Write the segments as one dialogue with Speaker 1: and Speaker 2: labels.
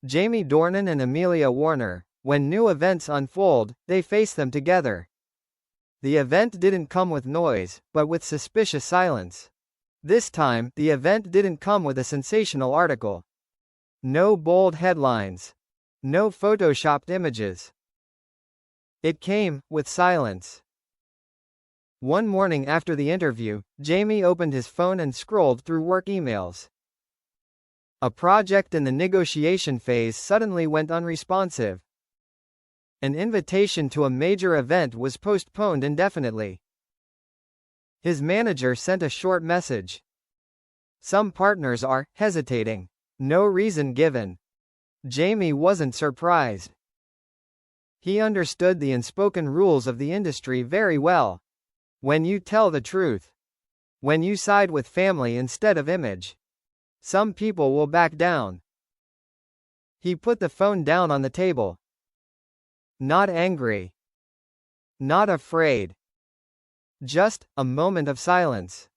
Speaker 1: Jamie Dornan and Amelia Warner. When new events unfold, they face them together. The event didn't come with noise, but with suspicious silence. This time, the event didn't come with a sensational article. No bold headlines. No photoshopped images. It came with silence. One morning after the interview, Jamie opened his phone and scrolled through work emails. A project in the negotiation phase suddenly went unresponsive. An invitation to a major event was postponed indefinitely. His manager sent a short message. Some partners are hesitating. No reason given. Jamie wasn't surprised. He understood the unspoken rules of the industry very well. When you tell the truth, when you side with family instead of image, some people will back down. He put the phone down on the table. Not angry. Not afraid. Just a moment of silence.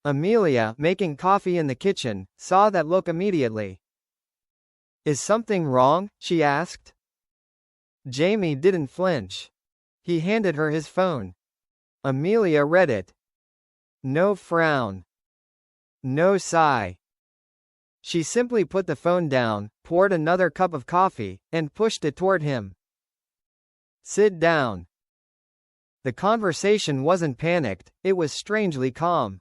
Speaker 1: Amelia, making coffee in the kitchen, saw that look immediately. "Is something wrong?" she asked. Jamie didn't flinch. He handed her his phone. Amelia read it. No frown. No sigh. She simply put the phone down, poured another cup of coffee, and pushed it toward him. "Sit down." The conversation wasn't panicked, it was strangely calm.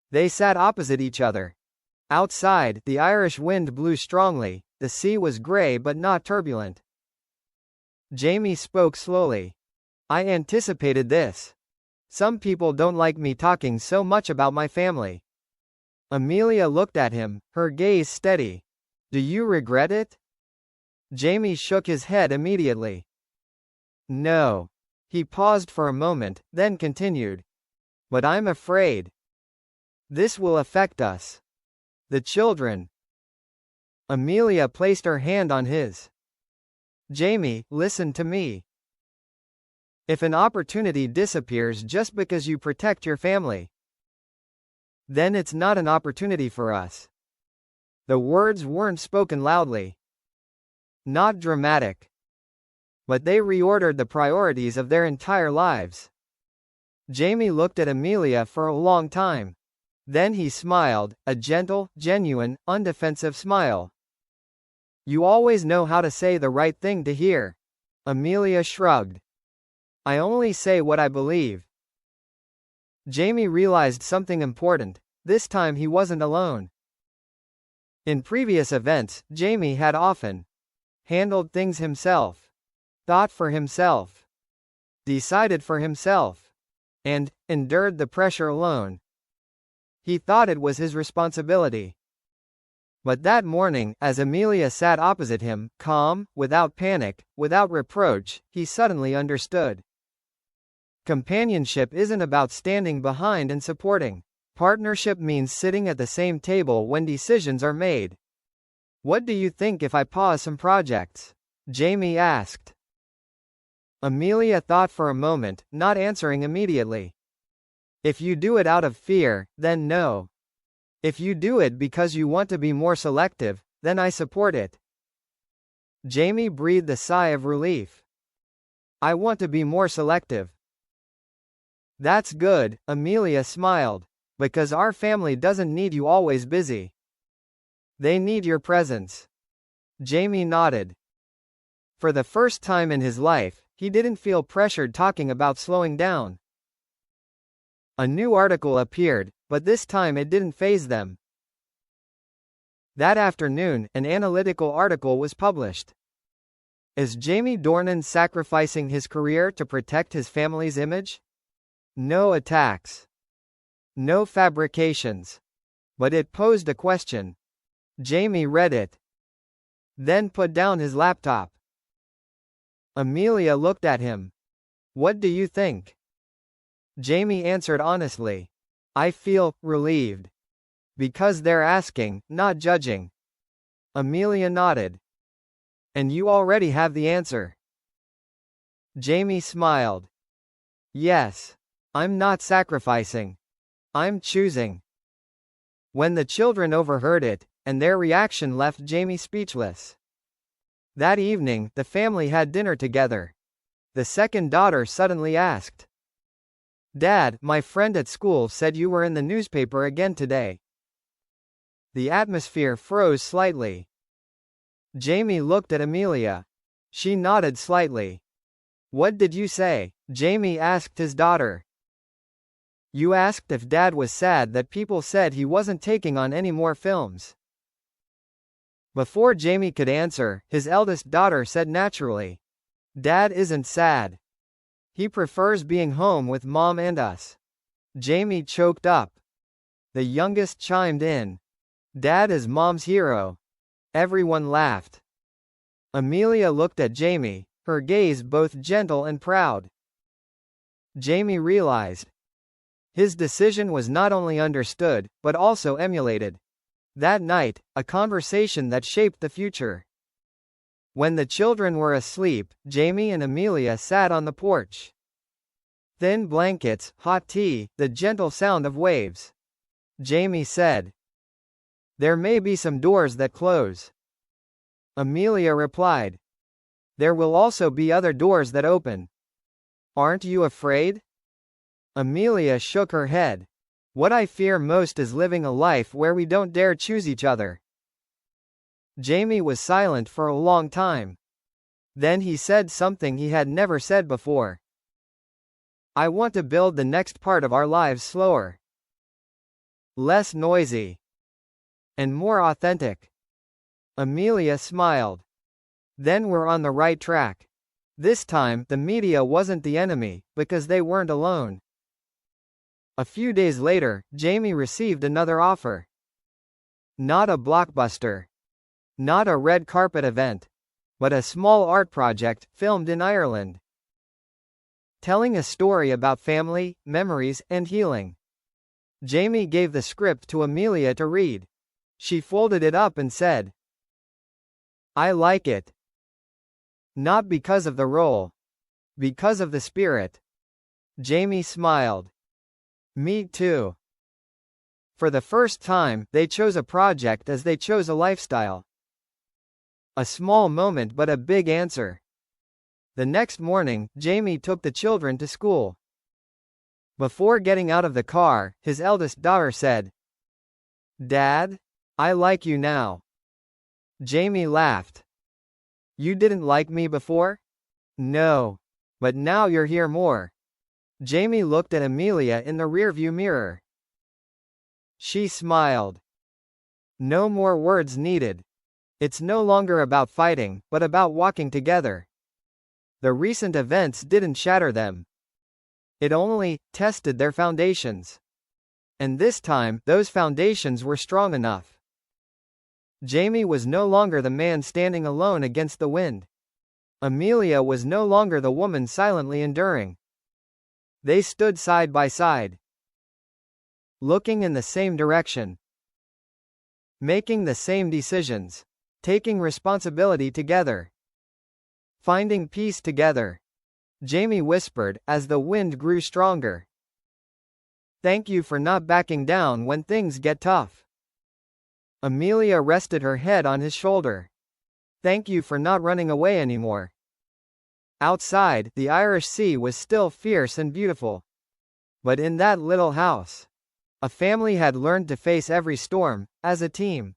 Speaker 1: They sat opposite each other. Outside, the Irish wind blew strongly, the sea was gray but not turbulent. Jamie spoke slowly. "I anticipated this. Some people don't like me talking so much about my family." Amelia looked at him, her gaze steady. "Do you regret it?" Jamie shook his head immediately. "No." He paused for a moment, then continued. "But I'm afraid. This will affect us. The children." Amelia placed her hand on his. "Jamie, listen to me. If an opportunity disappears just because you protect your family, then it's not an opportunity for us." The words weren't spoken loudly. Not dramatic. But they reordered the priorities of their entire lives. Jamie looked at Amelia for a long time. Then he smiled, a gentle, genuine, undefensive smile. "You always know how to say the right thing to hear." Amelia shrugged. "I only say what I believe." Jamie realized something important. This time he wasn't alone. In previous events, Jamie had often handled things himself, thought for himself, decided for himself, and endured the pressure alone. He thought it was his responsibility. But that morning, as Amelia sat opposite him, calm, without panic, without reproach, he suddenly understood. Companionship isn't about standing behind and supporting. Partnership means sitting at the same table when decisions are made. "What do you think if I pause some projects?" Jamie asked. Amelia thought for a moment, not answering immediately. "If you do it out of fear, then no. If you do it because you want to be more selective, then I support it." Jamie breathed a sigh of relief. "I want to be more selective." "That's good," Amelia smiled. "Because our family doesn't need you always busy. They need your presence." Jamie nodded. For the first time in his life, he didn't feel pressured talking about slowing down. A new article appeared, but this time it didn't faze them. That afternoon, an analytical article was published. Is Jamie Dornan sacrificing his career to protect his family's image? No attacks. No fabrications. But it posed a question. Jamie read it. Then put down his laptop. Amelia looked at him. "What do you think?" Jamie answered honestly. "I feel relieved. Because they're asking, not judging." Amelia nodded. "And you already have the answer." Jamie smiled. "Yes. I'm not sacrificing. I'm choosing." When the children overheard it, and their reaction left Jamie speechless. That evening, the family had dinner together. The second daughter suddenly asked, "Dad, my friend at school said you were in the newspaper again today." The atmosphere froze slightly. Jamie looked at Amelia. She nodded slightly. "What did you say?" Jamie asked his daughter. "You asked if Dad was sad that people said he wasn't taking on any more films." Before Jamie could answer, his eldest daughter said naturally, "Dad isn't sad. He prefers being home with Mom and us." Jamie choked up. The youngest chimed in, "Dad is Mom's hero." Everyone laughed. Amelia looked at Jamie, her gaze both gentle and proud. Jamie realized his decision was not only understood, but also emulated. That night, a conversation that shaped the future. When the children were asleep, Jamie and Amelia sat on the porch. Thin blankets, hot tea, the gentle sound of waves. Jamie said, "There may be some doors that close." Amelia replied, "There will also be other doors that open. Aren't you afraid?" Amelia shook her head. "What I fear most is living a life where we don't dare choose each other." Jamie was silent for a long time. Then he said something he had never said before. "I want to build the next part of our lives slower. Less noisy. And more authentic." Amelia smiled. "Then we're on the right track." This time, the media wasn't the enemy, because they weren't alone. A few days later, Jamie received another offer. Not a blockbuster. Not a red carpet event. But a small art project, filmed in Ireland. Telling a story about family, memories, and healing. Jamie gave the script to Amelia to read. She folded it up and said, "I like it. Not because of the role. Because of the spirit." Jamie smiled. "Me too." For the first time, they chose a project as they chose a lifestyle. A small moment but a big answer. The next morning, Jamie took the children to school. Before getting out of the car, his eldest daughter said, "Dad, I like you now." Jamie laughed. "You didn't like me before?" "No. But now you're here more." Jamie looked at Amelia in the rearview mirror. She smiled. "No more words needed. It's no longer about fighting, but about walking together." The recent events didn't shatter them. It only tested their foundations. And this time, those foundations were strong enough. Jamie was no longer the man standing alone against the wind. Amelia was no longer the woman silently enduring. They stood side by side, looking in the same direction, making the same decisions, taking responsibility together, finding peace together. Jamie whispered, as the wind grew stronger, "Thank you for not backing down when things get tough." Amelia rested her head on his shoulder. "Thank you for not running away anymore." Outside, the Irish Sea was still fierce and beautiful. But in that little house, a family had learned to face every storm, as a team.